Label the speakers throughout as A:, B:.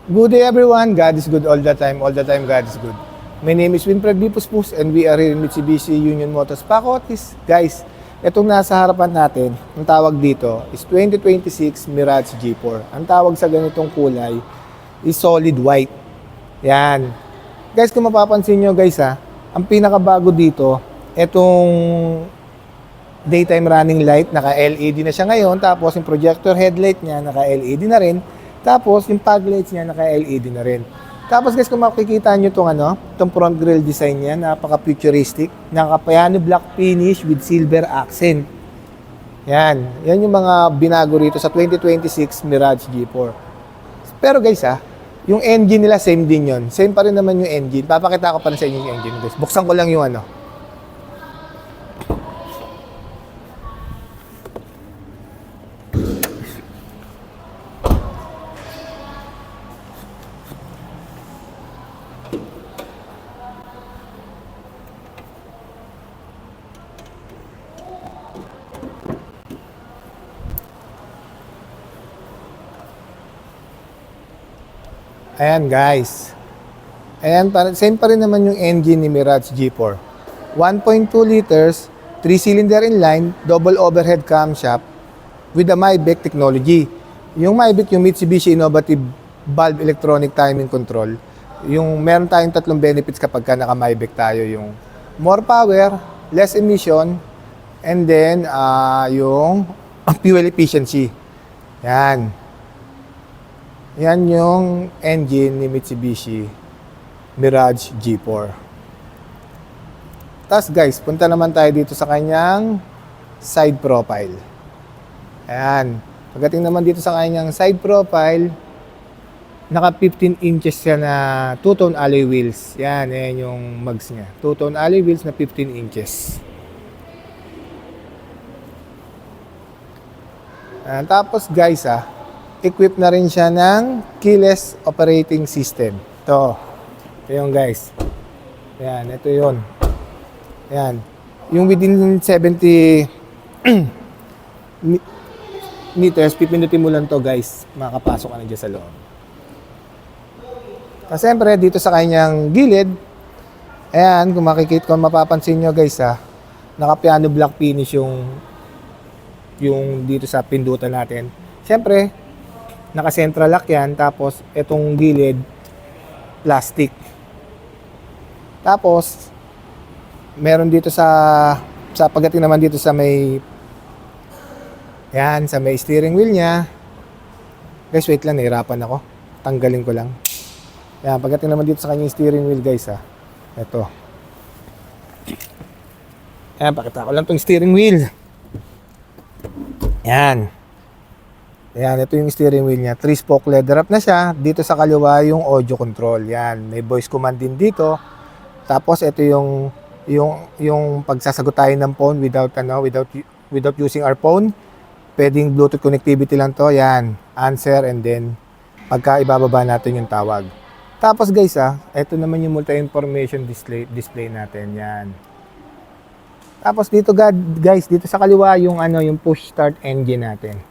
A: Good day everyone, God is good all the time God is good. My name is Winfred B. Puspus and we are here in Mitsubishi Union Motors Pacotis. Guys, itong nasa harapan natin, ang tawag dito is 2026 Mirage G4. Ang tawag sa ganitong kulay is solid white. Yan. Guys, kung mapapansin nyo guys ang pinakabago dito, itong daytime running light, naka-LED na siya ngayon, tapos yung projector headlight niya, naka-LED na rin. Tapos, yung fog lights niya, naka-LED na rin. Tapos guys, kung makikita nyo itong front grille design niya, napaka-futuristic. Naka-piano black finish with silver accent. Yan. Yan yung mga binago rito sa 2026 Mirage G4. Pero guys yung engine nila, same din yon. Same pa rin naman yung engine. Papakita ko pa rin sa inyo yung engine guys. Buksan ko lang yung Ayan guys. Ayan, same pa rin naman yung engine ni Mirage G4. 1.2 liters, 3-cylinder inline, double overhead camshaft with the Maybach technology. Yung Maybach, yung Mitsubishi Innovative Valve Electronic Timing Control. Yung meron tayong tatlong benefits kapag naka-Maybach tayo. Yung more power, less emission, and then yung fuel efficiency. Yan. Yan yung engine ni Mitsubishi Mirage G4. Tapos guys, punta naman tayo dito sa kanyang side profile. Ayan. Pagdating naman dito sa kanyang side profile, naka 15 inches siya na two-tone alloy wheels. Yan yung mags niya. Two-tone alloy wheels na 15 inches. Ayan. Tapos guys equipped na rin siya ng keyless operating system. Ito yung guys. Ayan, ito yun. Ayan. Yung within 70 meters, pipindutin mo lang to guys. Makakapasok ka na dyan sa loob. Kasi siyempre, dito sa kanyang gilid, ayan, kung makikita, kung mapapansin nyo guys naka-piano black finish yung dito sa pindutan natin. Siyempre, naka-central lock yan, tapos itong gilid, plastic. Tapos, meron dito sa pagdating naman dito sa may, yan, sa may steering wheel niya. Guys, wait lang, nahirapan ako. Tanggalin ko lang. Yan, pagdating naman dito sa kanyang steering wheel, guys, ito. Yan, pakita ko lang itong steering wheel. Yan. Ayan, ito yung steering wheel niya. 3-spoke leather wrap na siya. Dito sa kaliwa yung audio control. Yan, may voice command din dito. Tapos ito yung pagsasagot tayo ng phone without using our phone. Pwedeng Bluetooth connectivity lang to. Yan, answer and then pagka ibababa natin yung tawag. Tapos guys ito naman yung multi-information display natin. Yan. Tapos dito guys, dito sa kaliwa yung yung push start engine natin.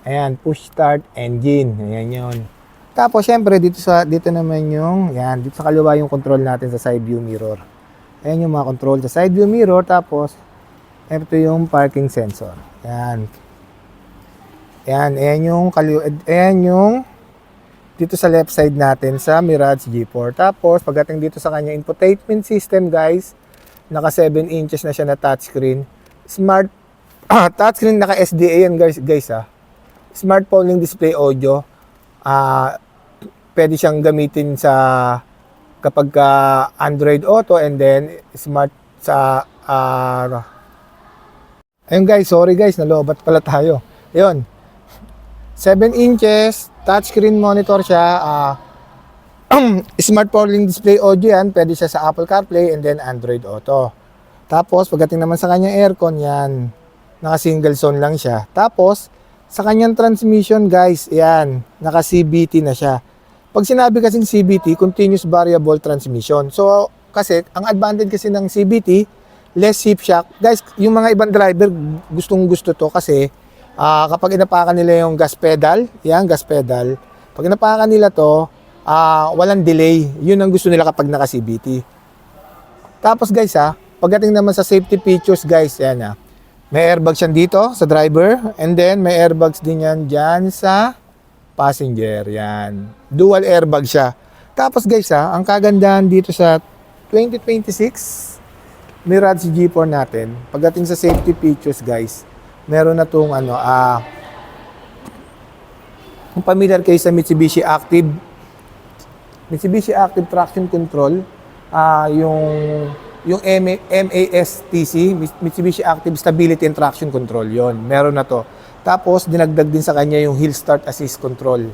A: Ayan, push start engine. Ayan yun. Tapos, syempre, dito naman yung, yan, dito sa kaliwa yung control natin sa side view mirror. Ayan yung mga control sa side view mirror. Tapos, ito yung parking sensor. Ayan. Ayan yung, dito sa left side natin sa Mirage G4. Tapos, pagdating dito sa kanya infotainment system, guys, naka 7 inches na siya na touchscreen. Smart, touchscreen, naka SDA yan, guys Smart polling display audio. Pwede siyang gamitin sa kapag Android Auto and then smart sa ayun guys, sorry guys, nalobat pala tayo. Ayun. 7 inches, touchscreen monitor siya. Smart polling display audio yan. Pwede siya sa Apple CarPlay and then Android Auto. Tapos, pagdating naman sa kanyang aircon, yan. Naka single zone lang siya. Tapos, sa kanyang transmission guys, yan, naka CVT na siya. Pag sinabi kasing CVT, continuous variable transmission. So, kasi, ang advantage kasi ng CVT, less hip shock. Guys, yung mga ibang driver, gustong gusto to kasi kapag inapakan nila yung gas pedal, yan, gas pedal, pag inapakan nila to, walang delay. Yun ang gusto nila kapag naka-CVT. Tapos guys pagdating naman sa safety features guys, yan may airbags yan dito sa driver, and then may airbags din yan dyan sa passenger. Yan. Dual airbag siya. Tapos guys ang kagandahan dito sa 2026 Mirage G4 natin, pagdating sa safety features guys, meron na tong kung familiar kayo sa Mitsubishi Active Traction Control, yung MASTC, Mitsubishi Active Stability and Traction Control, yon meron na to. Tapos dinagdag din sa kanya yung Hill Start Assist Control.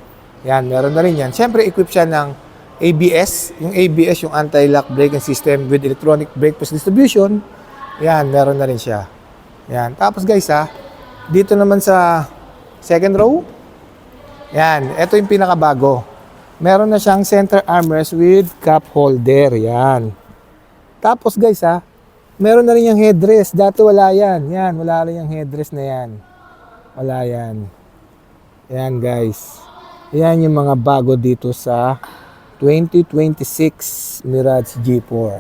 A: Yan, meron na rin yan. Siyempre equipped siya ng ABS, yung anti-lock braking system with electronic brake push distribution. Yan, meron na rin siya. Yan. Tapos guys dito naman sa second row, yan, ito yung pinakabago. Meron na siyang center armrest with cup holder. Yan. Tapos guys meron na rin yung headrest. Dati wala yan. Yan, wala rin yung headrest na yan. Wala yan. Yan guys. Yan yung mga bago dito sa 2026 Mirage G4.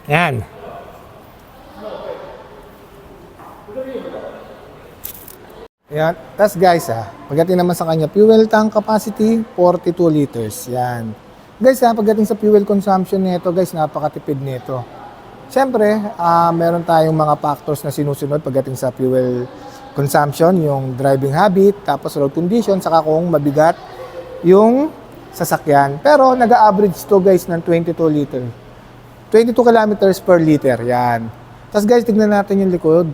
A: Yan. Yan. Tapos guys pagdating naman sa kanya, fuel tank capacity 42 liters. Yan. Guys pagdating sa fuel consumption nito guys, napakatipid nito. Siyempre, meron tayong mga factors na sinusunod pagdating sa fuel consumption, yung driving habit, tapos road condition, saka kung mabigat yung sasakyan. Pero nag-average to guys ng 22 liter. 22 kilometers per liter. Yan. Tapos guys, tignan natin yung likod.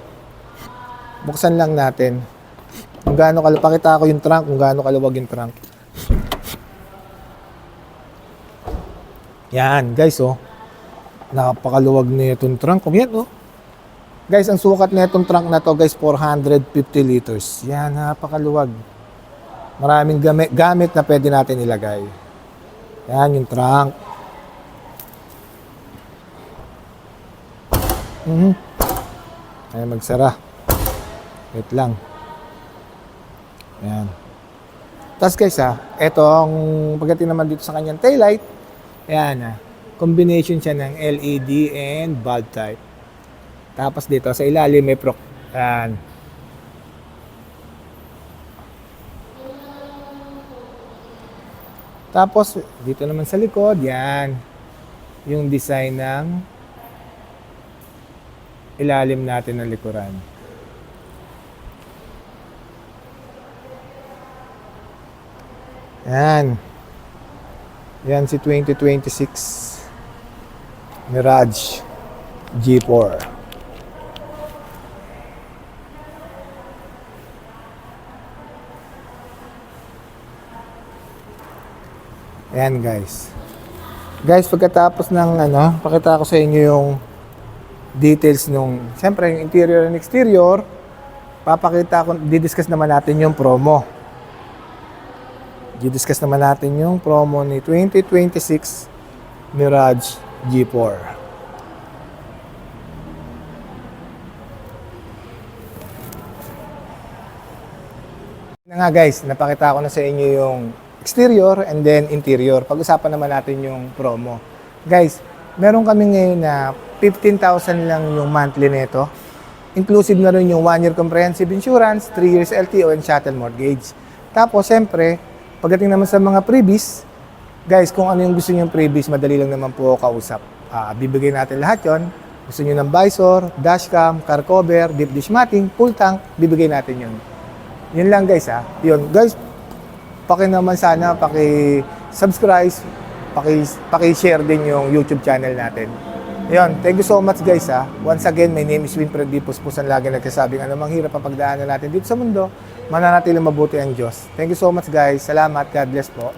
A: Buksan lang natin. Kung gaano pakita ko yung trunk, kung gaano kaluwag yung trunk. Yan, guys, napakaluwag na itong trunk. Yan, guys, ang sukat na itong trunk na to, guys, 450 liters. Yan, napakaluwag. Maraming gamit na pwede natin ilagay. Yan, yung trunk. Ay, magsara. Wait lang. Yan. Tapos guys ito ang pagdating naman dito sa kanyang taillight. Ayan combination siya ng LED and bulb type. Tapos dito sa ilalim may yan. Tapos dito naman sa likod, yan yung design ng ilalim natin ng likuran. Yan. Yan si 2026 Mirage G4. Yan guys. Guys, pagkatapos ng pakita ko sa inyo yung details nung, siyempre yung interior and exterior, didiscuss naman natin yung promo. Didiscuss naman natin yung promo ni 2026 Mirage G4. Nga guys, napakita ko na sa inyo yung exterior and then interior. Pag-usapan naman natin yung promo. Guys, meron kami ngayon na 15,000 lang yung monthly nito. Inclusive na rin yung 1-year comprehensive insurance, 3 years LTO and chattel mortgage. Tapos, siyempre, pagdating naman sa mga freebies, guys, kung ano yung gusto nyo yung freebies, madali lang naman po kausap. Bibigay natin lahat yon. Gusto nyo ng visor, dashcam, car cover, deep dish matting, full tank, bibigay natin yun. Yun lang guys Yun, guys, naman sana, paki-subscribe, paki-share din yung YouTube channel natin. Yun, thank you so much guys Once again, my name is Winfred D. Puspusan, lagi nagkasabing anumang hirap ang pagdaanan natin dito sa mundo, mananatiling mabuti ang Diyos. Thank you so much guys. Salamat. God bless po.